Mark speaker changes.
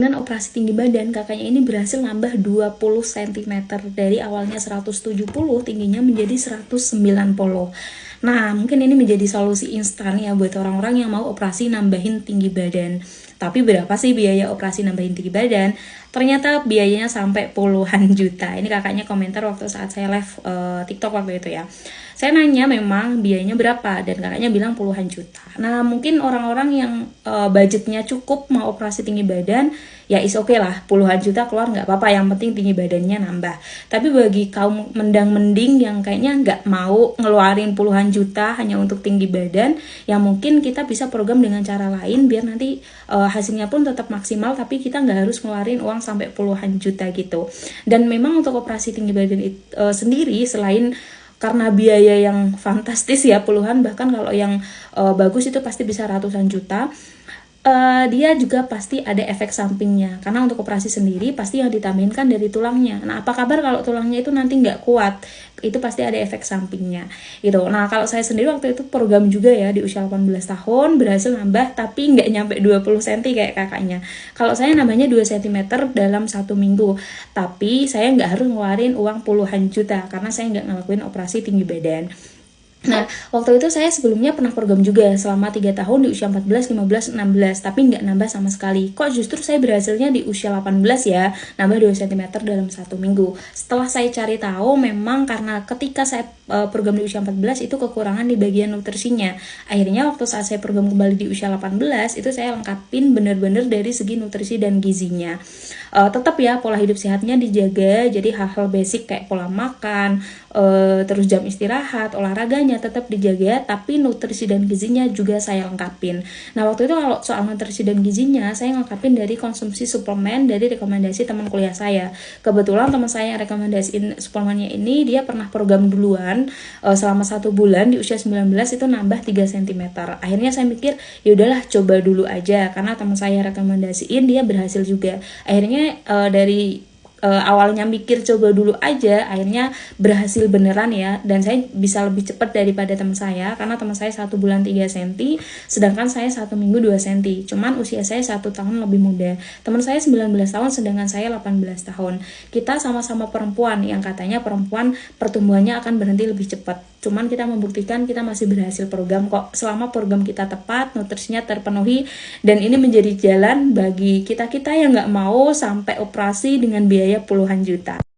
Speaker 1: Dengan operasi tinggi badan, kakaknya ini berhasil nambah 20 cm. Dari awalnya 170, tingginya menjadi 190. Nah, mungkin ini menjadi solusi instan ya buat orang-orang yang mau operasi nambahin tinggi badan. Tapi berapa sih biaya operasi nambahin tinggi badan? Ternyata biayanya sampai puluhan juta. Ini kakaknya komentar waktu saat saya live TikTok waktu itu ya. Saya nanya memang biayanya berapa, dan kakaknya bilang puluhan juta. Nah, mungkin orang-orang yang budgetnya cukup mau operasi tinggi badan, ya is oke lah, puluhan juta keluar nggak apa-apa, yang penting tinggi badannya nambah. Tapi bagi kaum mendang-mending yang kayaknya nggak mau ngeluarin puluhan juta hanya untuk tinggi badan, ya mungkin kita bisa program dengan cara lain biar nanti hasilnya pun tetap maksimal, tapi kita nggak harus ngeluarin uang sampai puluhan juta gitu. Dan memang untuk operasi tinggi badan sendiri, selain karena biaya yang fantastis ya puluhan, bahkan kalau yang bagus itu pasti bisa ratusan juta, dia juga pasti ada efek sampingnya, karena untuk operasi sendiri pasti yang ditambahin kan dari tulangnya. Nah, apa kabar kalau tulangnya itu nanti nggak kuat? Itu pasti ada efek sampingnya gitu. Nah, kalau saya sendiri waktu itu program juga ya di usia 18 tahun, berhasil nambah tapi nggak nyampe 20 cm kayak kakaknya. Kalau saya nambahnya 2 cm dalam 1 minggu, tapi saya nggak harus ngeluarin uang puluhan juta karena saya nggak ngelakuin operasi tinggi badan. Nah, waktu itu saya sebelumnya pernah program juga selama 3 tahun di usia 14, 15, 16, tapi nggak nambah sama sekali. Kok justru saya berhasilnya di usia 18 ya, nambah 2 cm dalam 1 minggu. Setelah saya cari tahu, memang karena ketika saya program di usia 14 itu kekurangan di bagian nutrisinya. Akhirnya waktu saat saya program kembali di usia 18, itu saya lengkapin bener-bener dari segi nutrisi dan gizinya. Tetap ya, pola hidup sehatnya dijaga, jadi hal-hal basic kayak pola makan, terus jam istirahat, olahraganya tetap dijaga, tapi nutrisi dan gizinya juga saya lengkapin. Nah, waktu itu kalau soal nutrisi dan gizinya, saya lengkapin dari konsumsi suplemen dari rekomendasi teman kuliah saya. Kebetulan teman saya yang rekomendasiin suplemennya ini, dia pernah program duluan selama 1 bulan di usia 19 itu nambah 3 cm. Akhirnya saya mikir, ya udahlah coba dulu aja, karena teman saya rekomendasiin, dia berhasil juga. Akhirnya dari awalnya mikir coba dulu aja, akhirnya berhasil beneran ya, dan saya bisa lebih cepat daripada teman saya, karena teman saya 1 bulan 3 cm, sedangkan saya 1 minggu 2 cm, cuman usia saya 1 tahun lebih muda. Teman saya 19 tahun, sedangkan saya 18 tahun. Kita sama-sama perempuan, yang katanya perempuan pertumbuhannya akan berhenti lebih cepat, cuman kita membuktikan kita masih berhasil program kok, selama program kita tepat, nutrisinya terpenuhi, dan ini menjadi jalan bagi kita-kita yang nggak mau sampai operasi dengan biaya puluhan juta.